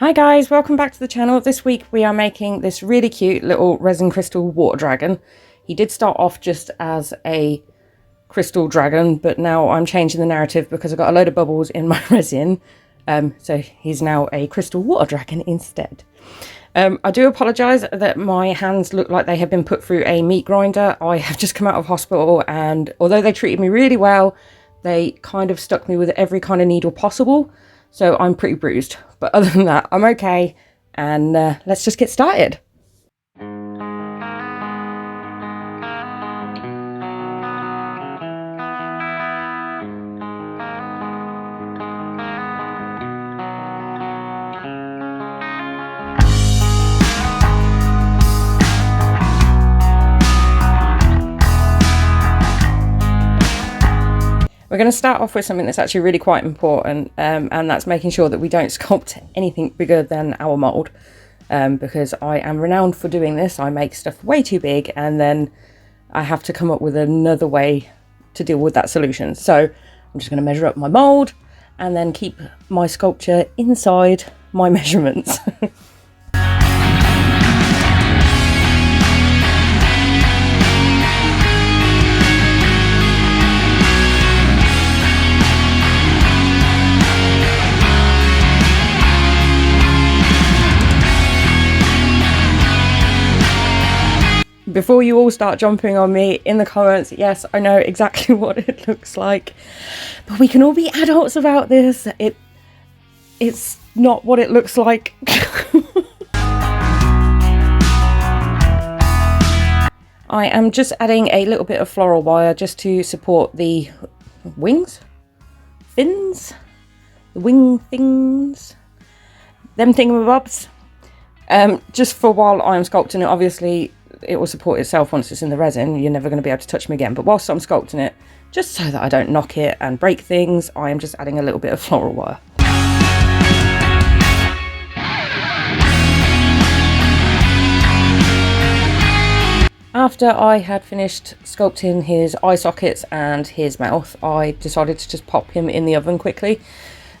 Hi guys, welcome back to the channel. This week we are making this really cute little resin crystal water dragon. He did start off just as a crystal dragon, but now I'm changing the narrative because I got a load of bubbles in my resin. So he's now a crystal water dragon instead. I do apologise that my hands look like they have been put through a meat grinder. I have just come out of hospital, and although they treated me really well, they kind of stuck me with every kind of needle possible. So I'm pretty bruised, but other than that, I'm okay, and let's just get started. We're going to start off with something that's actually really quite important, and that's making sure that we don't sculpt anything bigger than our mould, because I am renowned for doing this. I make stuff way too big and then I have to come up with another way to deal with that solution. So I'm just going to measure up my mould and then keep my sculpture inside my measurements. Before you all start jumping on me in the comments, yes, I know exactly what it looks like, but we can all be adults about this. It's not what it looks like. I am just adding a little bit of floral wire just to support the wings, fins, the wing things, them thingamabobs. Just for while I'm sculpting it. Obviously it will support itself once it's in the resin. You're never going to be able to touch them again, but whilst I'm sculpting it, just so that I don't knock it and break things, I am just adding a little bit of floral wire. After I had finished sculpting his eye sockets and his mouth, I decided to just pop him in the oven quickly,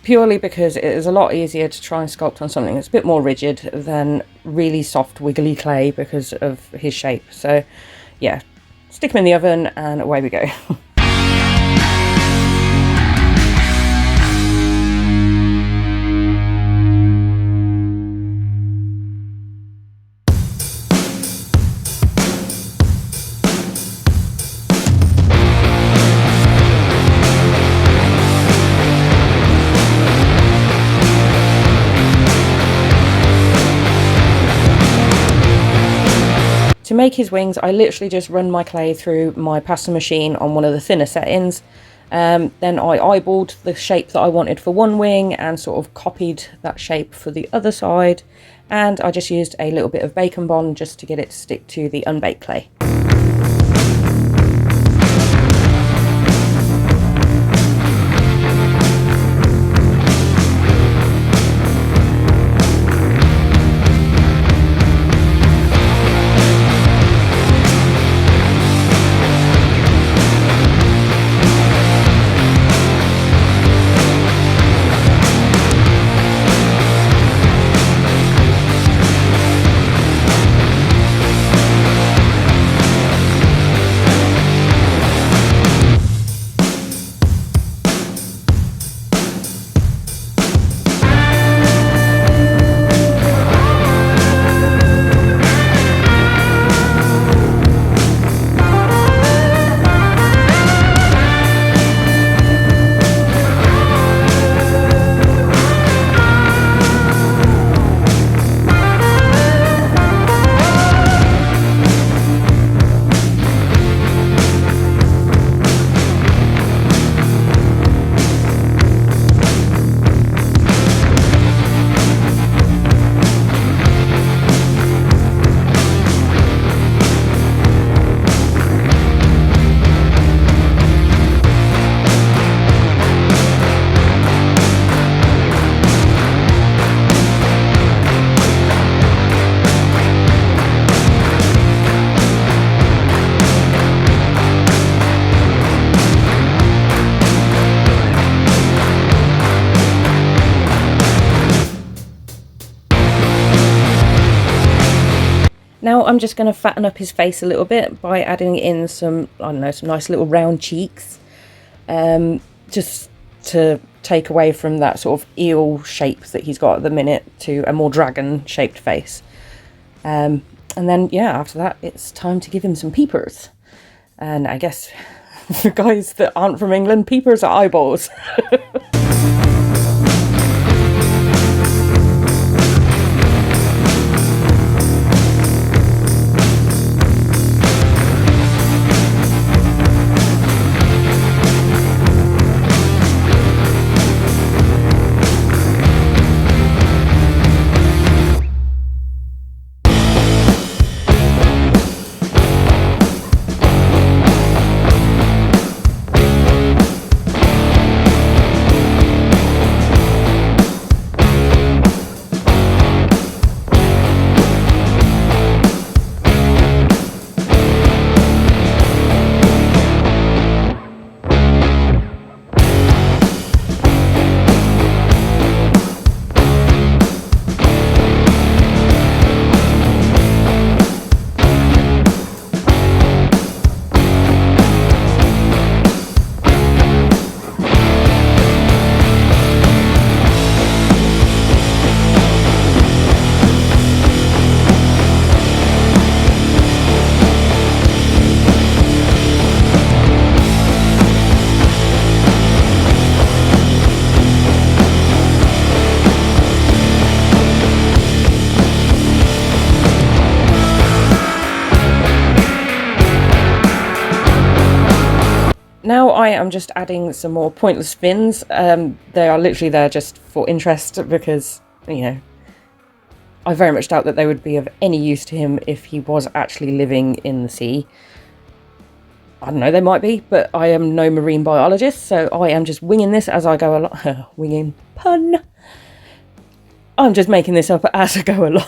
purely because it is a lot easier to try and sculpt on something that's a bit more rigid than really soft wiggly clay because of his shape. So yeah, stick him in the oven and away we go. To make his wings, I literally just run my clay through my pasta machine on one of the thinner settings. Then I eyeballed the shape that I wanted for one wing and sort of copied that shape for the other side. And I just used a little bit of bacon bond just to get it to stick to the unbaked clay. now I'm just going to fatten up his face a little bit by adding in some, I don't know, some nice little round cheeks, just to take away from that sort of eel shape that he's got at the minute to a more dragon shaped face. And then, yeah, after that, it's time to give him some peepers. And I guess for guys that aren't from England, peepers are eyeballs. Now I am just adding some more pointless fins. They are literally there just for interest because, you know, I very much doubt that they would be of any use to him if he was actually living in the sea. I don't know, they might be, but I am no marine biologist, so I am just winging this as I go along. Winging, pun! I'm just making this up as I go along.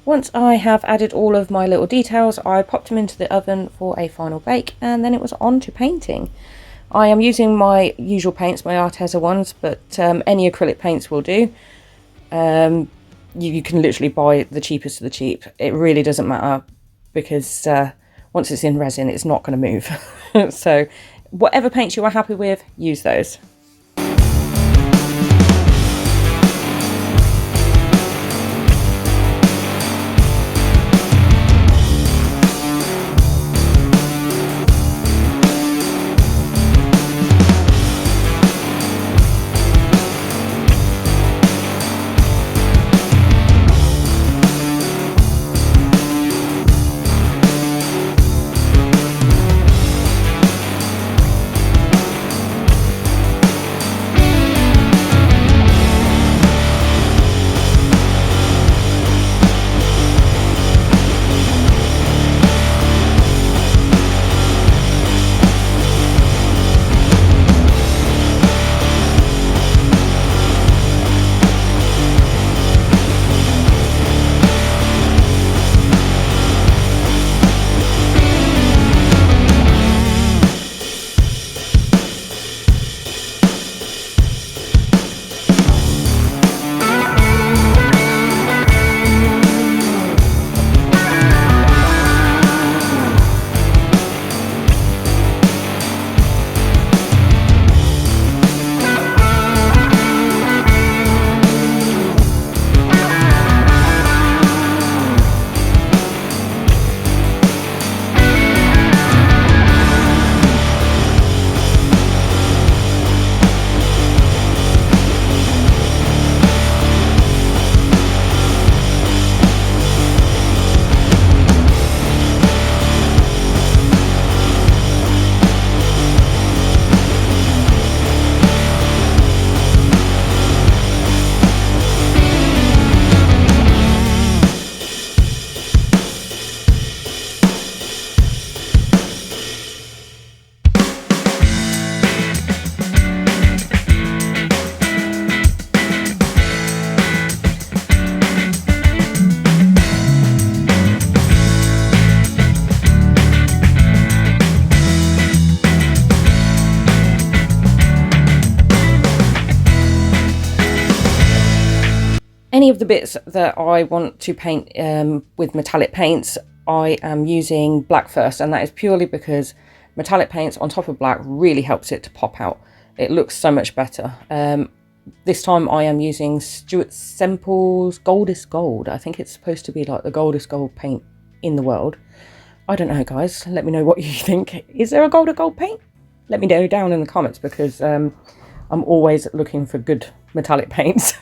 Once I have added all of my little details, I popped them into the oven for a final bake, and then it was on to painting. I am using my usual paints, my Arteza ones, but any acrylic paints will do. You can literally buy the cheapest of the cheap. It really doesn't matter, because once it's in resin, it's not going to move. So whatever paints you are happy with, use those. Any of the bits that I want to paint with metallic paints, I am using black first, and that is purely because metallic paints on top of black really helps it to pop out. It looks so much better. This time I am using Stuart Semple's Goldest Gold. I think it's supposed to be like the goldest gold paint in the world. I don't know, guys. Let me know what you think. Is there a gold paint? Let me know down in the comments, because I'm always looking for good metallic paints.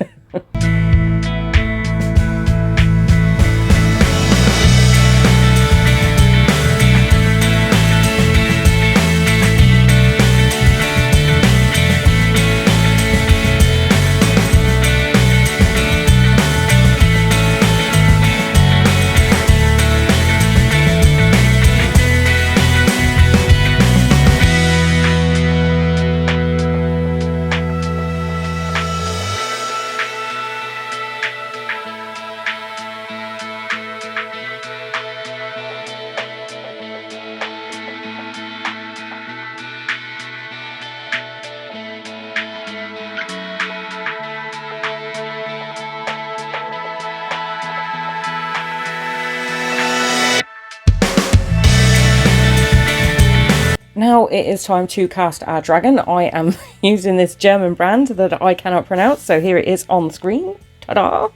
Now it is time to cast our dragon. I am using this German brand that I cannot pronounce, so here it is on the screen. Ta-da!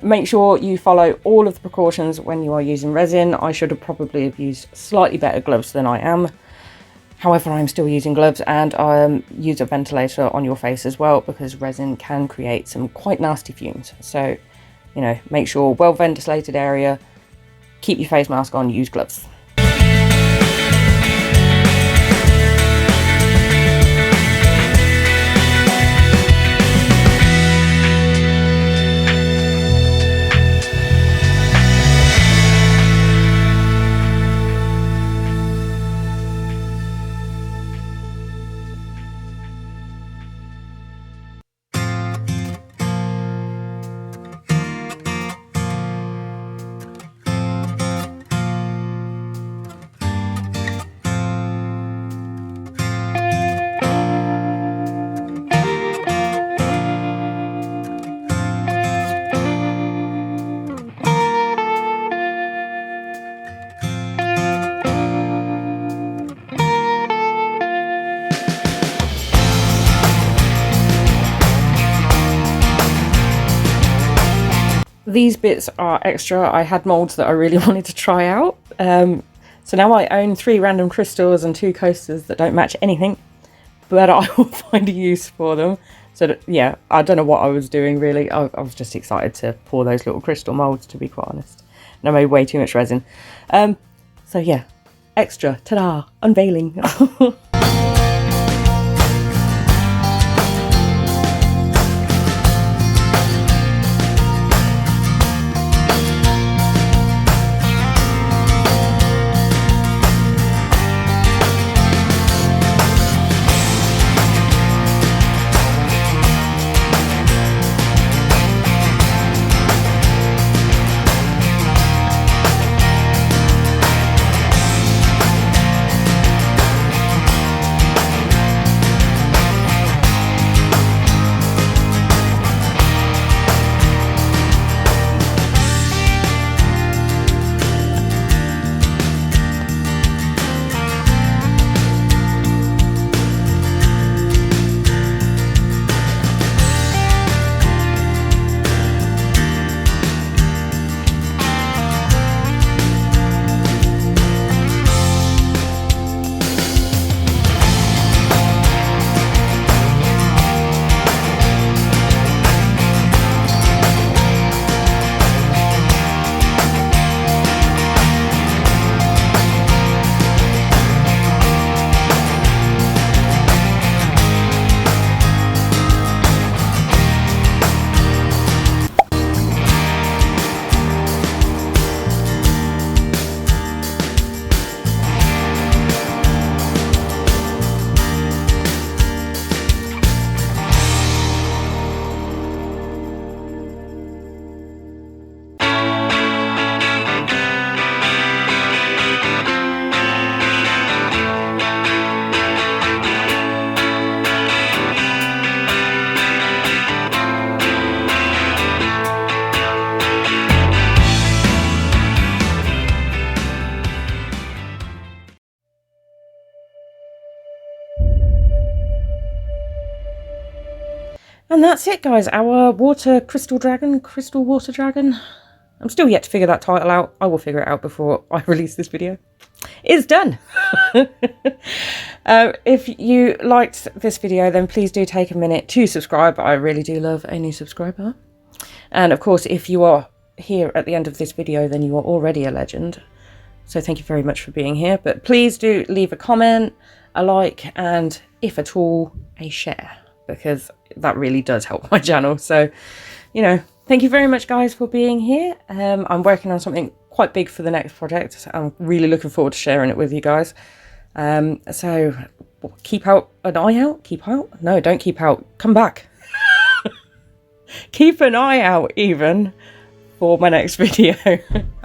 Make sure you follow all of the precautions when you are using resin. I should have probably have used slightly better gloves than I am. However, I'm still using gloves, and use a ventilator on your face as well, because resin can create some quite nasty fumes. So, you know, make sure well ventilated area, keep your face mask on, use gloves. these bits are extra. I had molds that I really wanted to try out. So now I own 3 random crystals and 2 coasters that don't match anything, but I will find a use for them. So that, yeah, I don't know what I was doing really. I was just excited to pour those little crystal molds, to be quite honest. And I made way too much resin. So yeah, extra, ta-da, unveiling. And that's it, guys. Our crystal water dragon. I'm still yet to figure that title out. I will figure it out before I release this video. It's done. If you liked this video, then please do take a minute to subscribe. I really do love a new subscriber. And of course, if you are here at the end of this video, then you are already a legend. So thank you very much for being here. But please do leave a comment, a like, and if at all, a share, because that really does help my channel. So, you know, thank you very much, guys, for being here. I'm working on something quite big for the next project. I'm really looking forward to sharing it with you guys. So keep an eye out. Keep out? No, don't keep out. Come back. Keep an eye out even for my next video.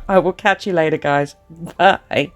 I will catch you later, guys. Bye.